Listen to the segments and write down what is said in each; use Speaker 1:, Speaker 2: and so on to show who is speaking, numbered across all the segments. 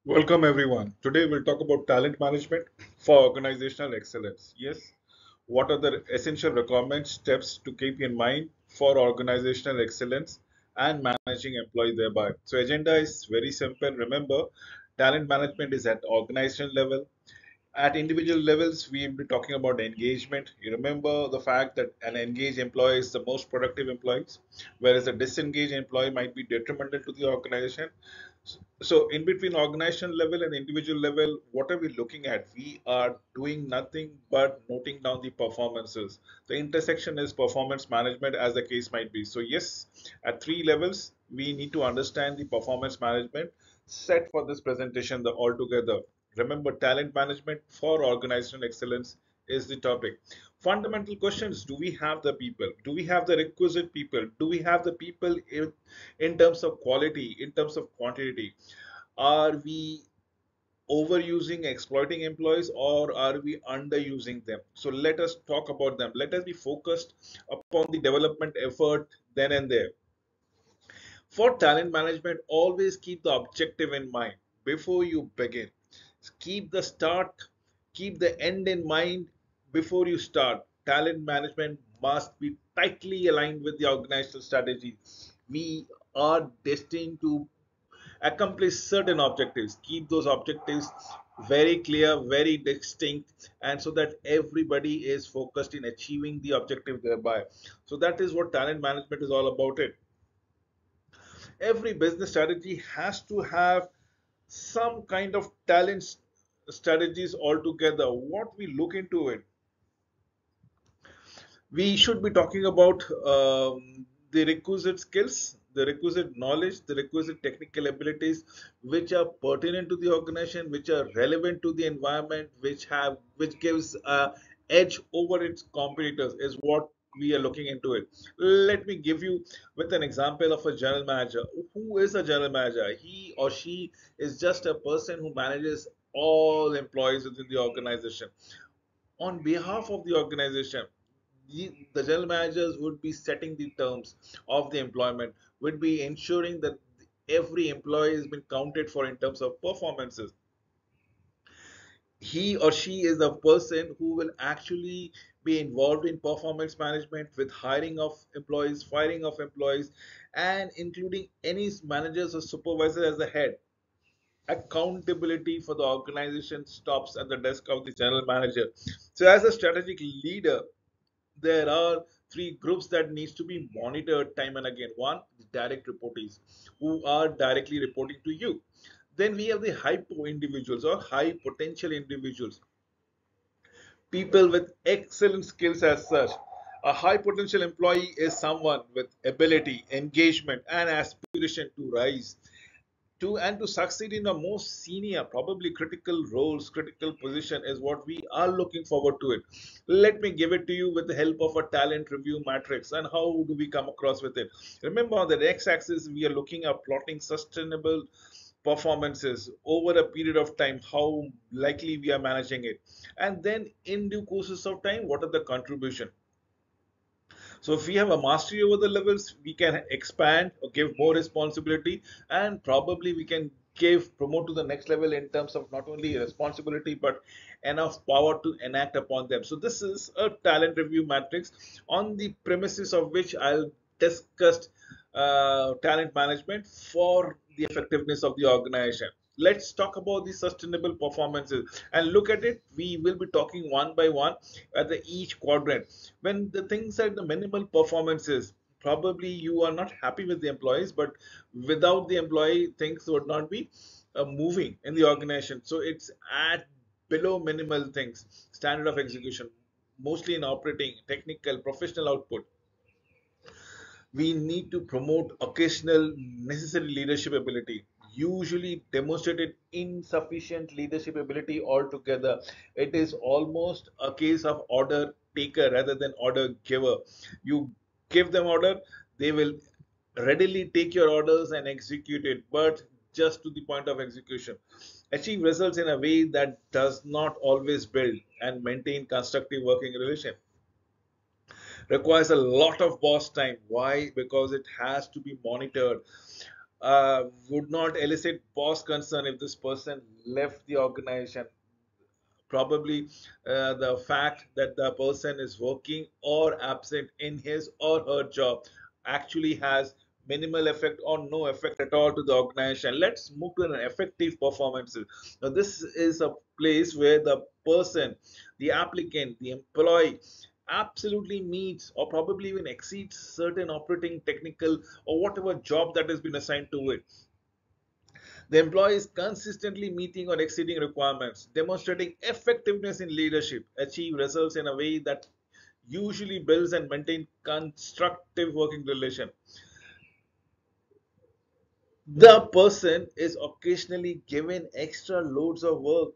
Speaker 1: Welcome everyone. Today we'll talk about talent management for organizational excellence. Yes, what are the essential requirements, steps to keep in mind for organizational excellence and managing employee thereby. So agenda is very simple. Remember, talent management is at organizational level. At individual levels, we will be talking about engagement. You remember the fact that an engaged employee is the most productive employees, whereas a disengaged employee might be detrimental to the organization. So, in between organizational level and individual level, what are we looking at? We are doing nothing but noting down the performances. The intersection is performance management, as the case might be. So, yes, at three levels, we need to understand the performance management set for this presentation the altogether. Remember, talent management for organizational excellence is the topic. Fundamental questions: do we have the people? Do we have the requisite people? Do we have the people in terms of quality, in terms of quantity? Are we overusing, exploiting employees, or are we underusing them? So let us talk about them. Let us be focused upon the development effort then and there. For talent management, always keep the objective in mind before you begin. Keep the start, keep the end in mind before you start. Talent management must be tightly aligned with the organizational strategy. We are destined to accomplish certain objectives. Keep those objectives very clear, very distinct, and so that everybody is focused in achieving the objective thereby. So that is what talent management is all about. It every business strategy has to have some kind of talent strategies altogether. What we look into it, we should be talking about the requisite skills, the requisite knowledge, the requisite technical abilities which are pertinent to the organization, which are relevant to the environment, which gives edge over its competitors is what we are looking into it. Let me give you with an example of a general manager. Who is a general manager? He or she is just a person who manages all employees within the organization on behalf of the organization. The general managers would be setting the terms of the employment, would be ensuring that every employee has been counted for in terms of performances. He or she is the person who will actually be involved in performance management with hiring of employees, firing of employees, and including any managers or supervisors as the head. Accountability for the organization stops at the desk of the general manager. So as a strategic leader, there are three groups that needs to be monitored time and again. One, the direct reportees who are directly reporting to you. Then we have the hypo individuals or high potential individuals, people with excellent skills as such. A high potential employee is someone with ability, engagement, and aspiration to rise to and to succeed in a most senior, probably critical roles, critical position is what we are looking forward to it. Let me give it to you with the help of a talent review matrix. And how do we come across with it? Remember, on the x-axis, we are looking at plotting sustainable performances over a period of time, how likely we are managing it, and then in due courses of time, what are the contribution. So if we have a mastery over the levels, we can expand or give more responsibility, and probably we can give promote to the next level in terms of not only responsibility but enough power to enact upon them. So this is a talent review matrix on the premises of which I'll discuss talent management for the effectiveness of the organization. Let's talk about the sustainable performances and look at it. We will be talking one by one at the each quadrant. When the things are the minimal performances, probably you are not happy with the employees, but without the employee, things would not be moving in the organization. So it's at below minimal things, standard of execution, mostly in operating, technical, professional output. We need to promote occasional necessary leadership ability. Usually demonstrated insufficient leadership ability altogether. It is almost a case of order taker rather than order giver. You give them order, they will readily take your orders and execute it, but just to the point of execution. Achieve results in a way that does not always build and maintain constructive working relation. Requires a lot of boss time. Why? Because it has to be monitored. would not elicit boss concern if this person left the organization. Probably the fact that the person is working or absent in his or her job actually has minimal effect or no effect at all to the organization. Let's move to an effective performance. Now this is a place where the person, the applicant, the employee absolutely meets or probably even exceeds certain operating, technical, or whatever job that has been assigned to it. The employee is consistently meeting or exceeding requirements, demonstrating effectiveness in leadership, achieve results in a way that usually builds and maintain constructive working relation. The person is occasionally given extra loads of work.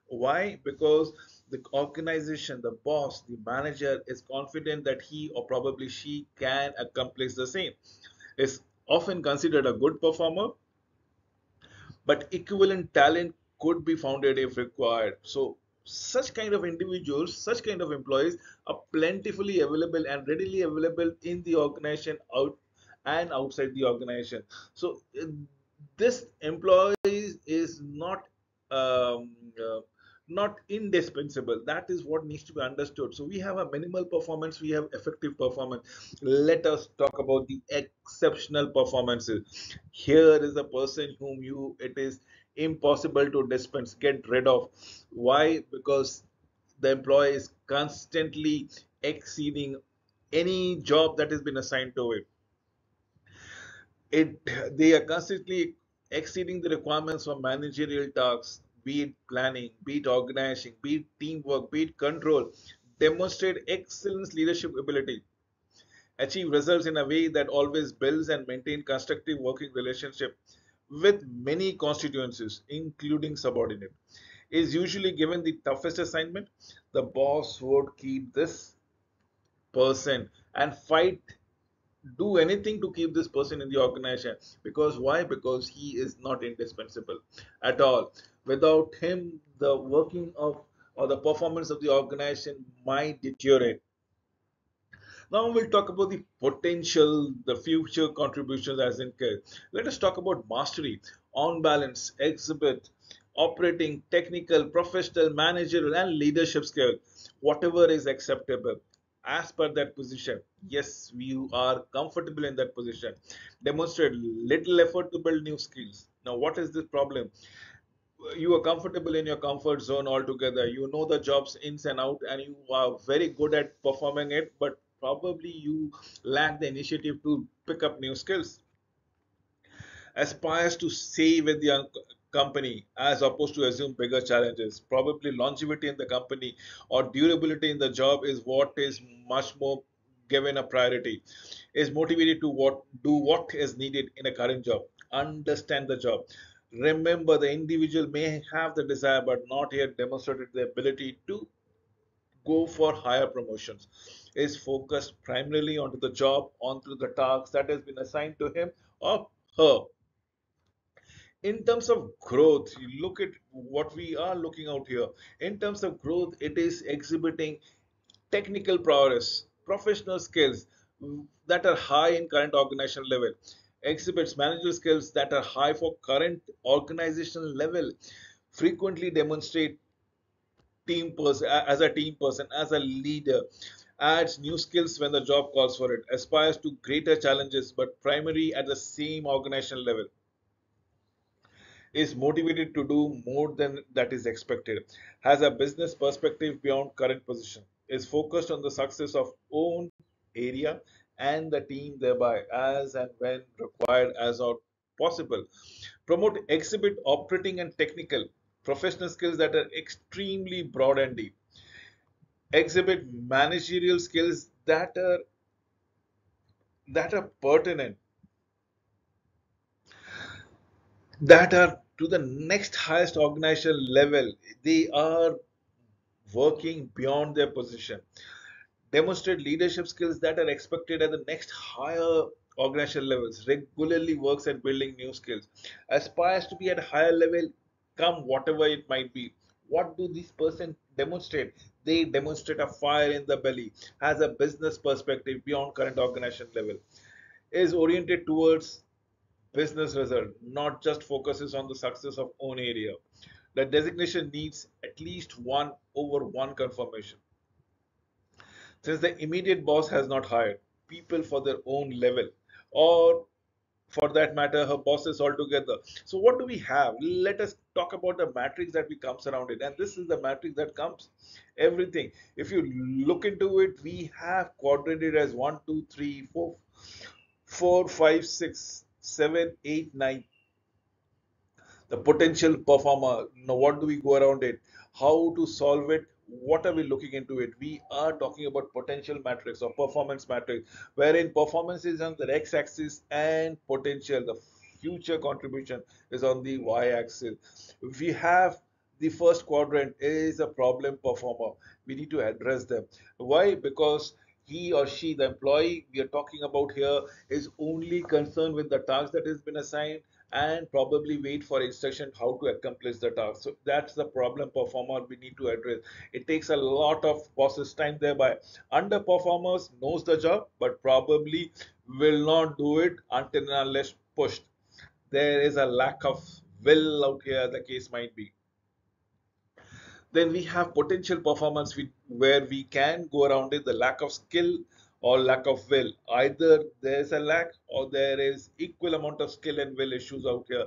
Speaker 1: Why? Because the organization, the boss, the manager is confident that he or probably she can accomplish the same. Is often considered a good performer, but equivalent talent could be founded if required. So, such kind of individuals, such kind of employees are plentifully available and readily available in the organization out and outside the organization. So, this employee is um, uh, not indispensable. That is what needs to be understood. So we have a minimal performance, we have effective performance. Let us talk about the exceptional performances. Here is a person whom you it is impossible to dispense, get rid of. Why? Because the employee is constantly exceeding any job that has been assigned to it. They are constantly exceeding the requirements for managerial tasks, be it planning, be it organizing, be it teamwork, be it control. Demonstrate excellent leadership ability, achieve results in a way that always builds and maintain constructive working relationship with many constituencies, including subordinate. Is usually given the toughest assignment. The boss would keep this person and fight, do anything to keep this person in the organization. Because why? Because he is not indispensable at all. Without him, the working of or the performance of the organization might deteriorate. Now we'll talk about the potential, the future contributions as in case. Let us talk about mastery, on balance, exhibit, operating, technical, professional, managerial, and leadership skill. Whatever is acceptable as per that position. Yes, you are comfortable in that position. Demonstrate little effort to build new skills. Now, what is the problem? You are comfortable in your comfort zone altogether. You know the jobs ins and out, and you are very good at performing it, but probably you lack the initiative to pick up new skills. Aspires to stay with the company as opposed to assume bigger challenges. Probably longevity in the company or durability in the job is what is much more given a priority. Is motivated to what is needed in a current job. Understand the job. Remember, the individual may have the desire but not yet demonstrated the ability to go for higher promotions. Is focused primarily onto the job, onto the task that has been assigned to him or her. In terms of growth, you look at what we are looking out here. In terms of growth, it is exhibiting technical prowess, professional skills that are high in current organizational level, exhibits managerial skills that are high for current organizational level, frequently demonstrate team person as a team person, as a leader, adds new skills when the job calls for it, aspires to greater challenges but primary at the same organizational level, is motivated to do more than that is expected, has a business perspective beyond current position, is focused on the success of own area and the team thereby as and when required as or possible. Promote exhibit operating and technical professional skills that are extremely broad and deep. Exhibit managerial skills that are pertinent, that are to the next highest organizational level. They are working beyond their position. Demonstrate leadership skills that are expected at the next higher organizational levels. Regularly works at building new skills. Aspires to be at a higher level, come whatever it might be. What do these person demonstrate? They demonstrate a fire in the belly, has a business perspective beyond current organization level, is oriented towards business result, not just focuses on the success of own area. The designation needs at least one over one confirmation. Since the immediate boss has not hired people for their own level, or for that matter, her bosses altogether. So what do we have? Let us talk about the matrix that we comes around it. And this is the matrix that comes everything. If you look into it, we have quadrated as 1, 2, 3, 4, 4, 5, 6, 7, 8, 9. The potential performer. Now, what do we go around it? How to solve it? What are we looking into it? We are talking about potential matrix or performance matrix, wherein performance is on the x-axis and potential, the future contribution, is on the y-axis. We have the first quadrant is a problem performer. We need to address them. Why? Because he or she, the employee we are talking about here, is only concerned with the task that has been assigned and probably wait for instruction how to accomplish the task. So that's the problem performer we need to address. It takes a lot of process time thereby. Underperformers knows the job but probably will not do it until and unless pushed. There is a lack of will out here, the case might be. Then we have potential performance where we can go around it, the lack of skill or lack of will. Either there is a lack or there is equal amount of skill and will issues out here.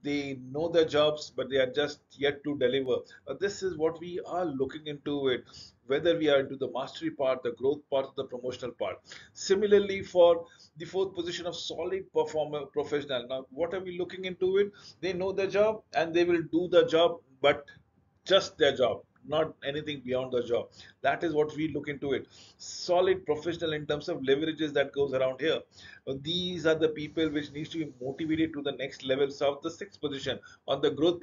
Speaker 1: They know their jobs, but they are just yet to deliver. This is what we are looking into it, whether we are into the mastery part, the growth part, the promotional part. Similarly, for the fourth position of solid performer professional. Now, what are we looking into it? They know their job and they will do the job, but just their job, not anything beyond the job. That is what we look into it. Solid professional in terms of leverages that goes around here. These are the people which needs to be motivated to the next levels of the sixth position on the growth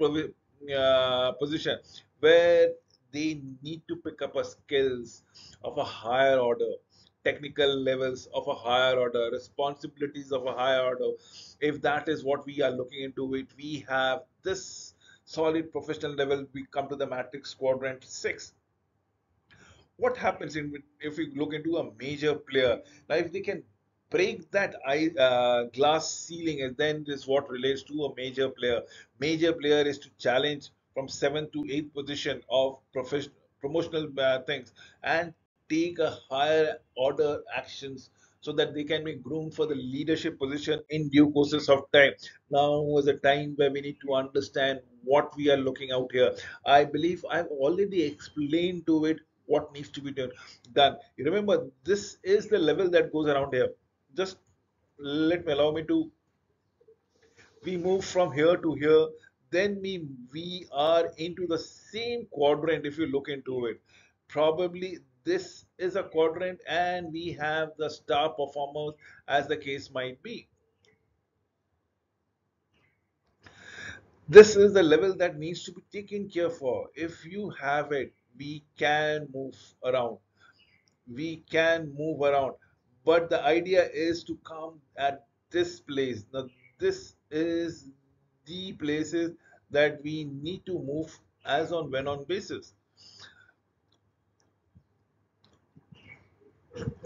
Speaker 1: position, where they need to pick up a skills of a higher order, technical levels of a higher order, responsibilities of a higher order. If that is what we are looking into it, we have this solid professional level. We come to the matrix quadrant 6. What happens if we look into a major player? Now if they can break that glass ceiling, and then is what relates to a major player. Major player is to challenge from 7th to 8th position of promotional things and take a higher order actions so that they can be groomed for the leadership position in due courses of time. Now is a time where we need to understand what we are looking out here. I believe I've already explained to it what needs to be done. You remember, this is the level that goes around here. Just allow me to, we move from here to here, then we are into the same quadrant. If you look into it, probably this is a quadrant and we have the star performers, as the case might be. This is the level that needs to be taken care for. If you have it, we can move around, we can move around, but the idea is to come at this place. Now this is the places that we need to move as on when on basis.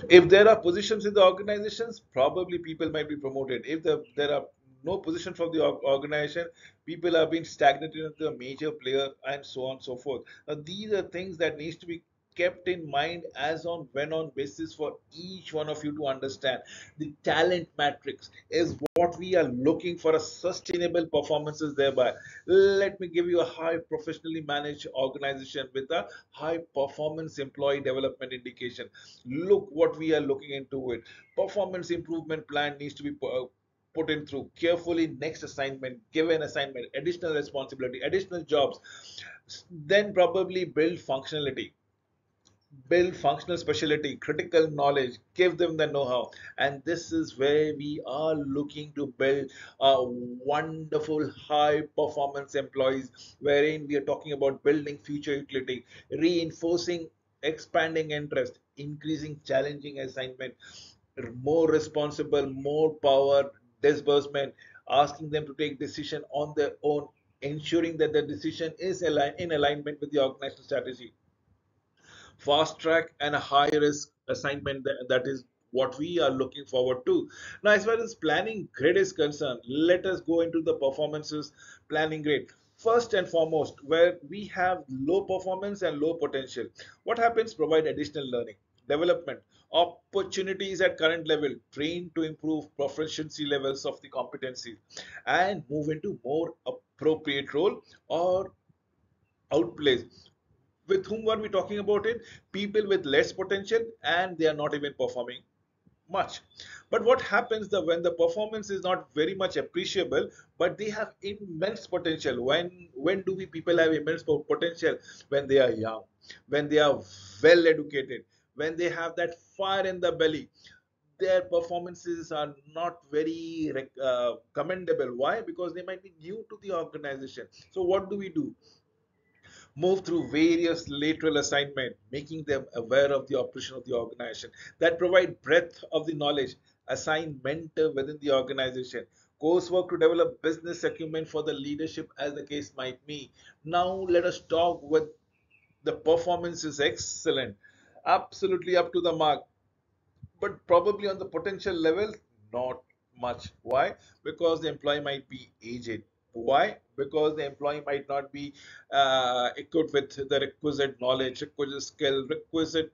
Speaker 1: If there are positions in the organizations, probably people might be promoted. If there are no position from the organization, people are being stagnated into a major player and so on and so forth. Now these are things that needs to be kept in mind as on when on basis for each one of you to understand. The talent matrix is what we are looking for, a sustainable performances thereby. Let me give you a high professionally managed organization with a high performance employee development indication. Look what we are looking into it. Performance improvement plan needs to be put in through carefully. Next assignment, given assignment, additional responsibility, additional jobs. Then probably build functional specialty, critical knowledge, give them the know-how. And this is where we are looking to build a wonderful high performance employees, wherein we are talking about building future utility, reinforcing expanding interest, increasing challenging assignment, more responsible, more power disbursement, asking them to take decision on their own, ensuring that the decision is in alignment with the organizational strategy. Fast track and a high risk assignment, that is what we are looking forward to. Now, as far as planning grid is concerned, let us go into the performances planning grid. First and foremost, where we have low performance and low potential, what happens? Provide additional learning, development, opportunities at current level, train to improve proficiency levels of the competency, and move into more appropriate role or outplays. With whom are we talking about it? People with less potential and they are not even performing much. But what happens when the performance is not very much appreciable, but they have immense potential? When do we people have immense potential? When they are young, when they are well educated, when they have that fire in the belly. Their performances are not very commendable. Why? Because they might be new to the organization. So what do we do? Move through various lateral assignment, making them aware of the operation of the organization, that provide breadth of the knowledge, assign mentor within the organization, coursework to develop business acumen for the leadership as the case might be. Now let us talk with the performance is excellent, absolutely up to the mark, but probably on the potential level, not much. Why? Because the employee might be aged. Why? Because the employee might not be equipped with the requisite knowledge, requisite skill, requisite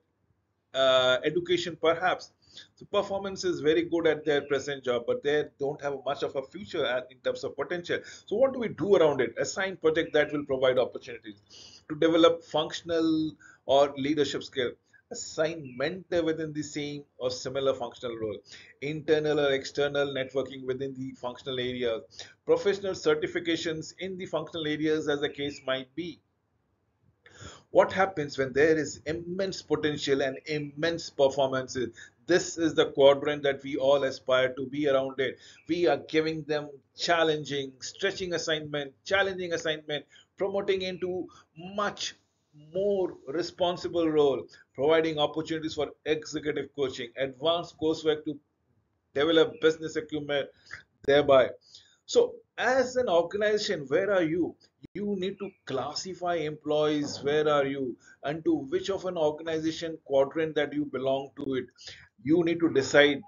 Speaker 1: education, perhaps. So performance is very good at their present job, but they don't have much of a future in terms of potential. So what do we do around it? Assign project that will provide opportunities to develop functional or leadership skill. Assign mentor within the same or similar functional role. Internal or external networking within the functional areas. Professional certifications in the functional areas as the case might be. What happens when there is immense potential and immense performances? This is the quadrant that we all aspire to be around it. We are giving them challenging, stretching assignment, challenging assignment, promoting into much more responsible role, providing opportunities for executive coaching, advanced coursework to develop business acumen thereby. So, as an organization, where are you? You need to classify employees. Where are you? And to which of an organization quadrant that you belong to it. You need to decide,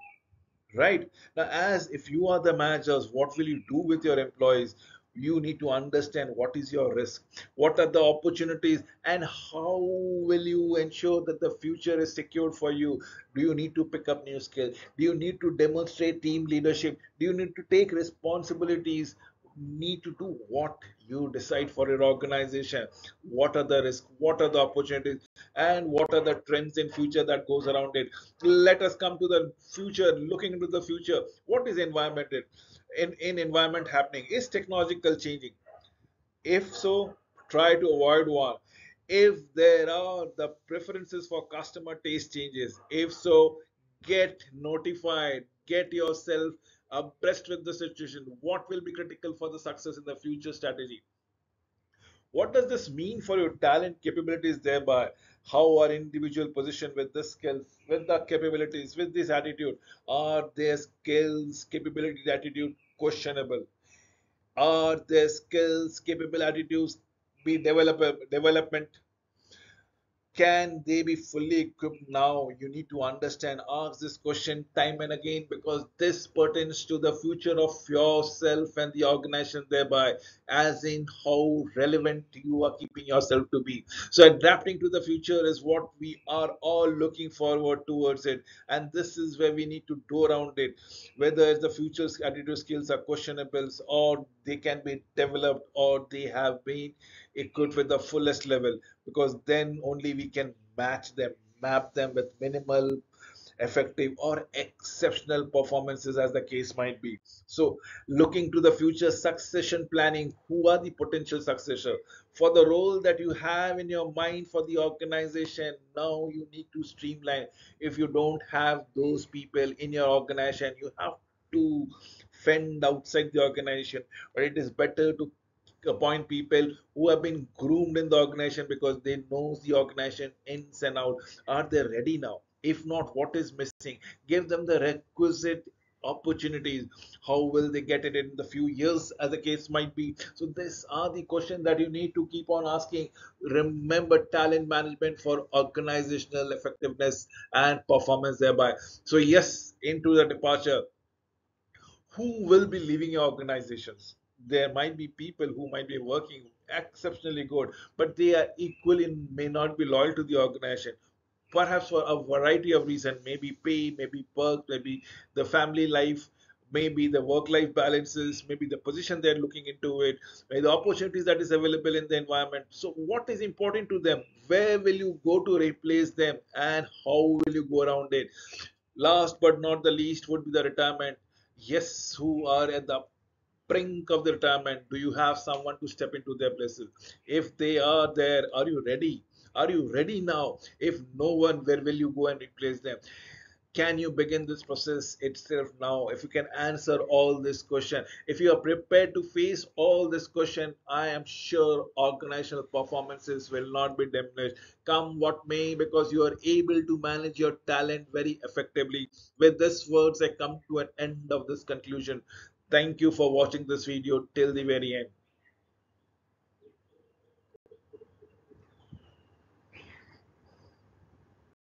Speaker 1: right? Now, as if you are the managers, what will you do with your employees? You need to understand what is your risk, what are the opportunities, and how will you ensure that the future is secured for you? Do you need to pick up new skills? Do you need to demonstrate team leadership? Do you need to take responsibilities? Need to do what you decide for your organization. What are the risks? What are the opportunities? And what are the trends in future that goes around it? Let us come to the future, looking into the future. What is environment in environment happening? Is technological changing? If so, try to avoid one. If there are the preferences for customer taste changes, if so, get notified, get yourself abreast with the situation. What will be critical for the success in the future strategy? What does this mean for your talent capabilities thereby? How are individual positioned with the skills, with the capabilities, with this attitude? Are their skills, capability, attitude questionable? Are their skills, capable attitudes be development? Can they be fully equipped now? You need to understand, ask this question time and again, because this pertains to the future of yourself and the organization thereby, as in how relevant you are keeping yourself to be. So adapting to the future is what we are all looking forward towards it, and this is where we need to do around it. Whether the future's attitude skills are questionable, or they can be developed, or they have been equipped with the fullest level, because then only we can match them, map them with minimal, effective, or exceptional performances, as the case might be. So, looking to the future, succession planning, who are the potential successor for the role that you have in your mind for the organization? Now you need to streamline. If you don't have those people in your organization, you have to fend outside the organization, or it is better to appoint people who have been groomed in the organization, because they know the organization ins and out. Are they ready now? If not, what is missing? Give them the requisite opportunities, how will they get it in the few years as the case might be. So these are the questions that you need to keep on asking. Remember, talent management for organizational effectiveness and performance thereby. So yes, into the departure, who will be leaving your organizations? There might be people who might be working exceptionally good, but they are equally may not be loyal to the organization, perhaps for a variety of reasons, maybe pay, maybe perks, maybe the family life, maybe the work-life balances, maybe the position they're looking into it, maybe the opportunities that is available in the environment. So what is important to them? Where will you go to replace them, and how will you go around it? Last but not the least would be the retirement. Yes, who are at the brink of the retirement? Do you have someone to step into their places? If they are there, are you ready? Are you ready now? If no one, where will you go and replace them? Can you begin this process itself now? If you can answer all this question, if you are prepared to face all this question, I am sure organizational performances will not be diminished, come what may, because you are able to manage your talent very effectively. With these words, I come to an end of this conclusion. Thank you for watching this video till the very end.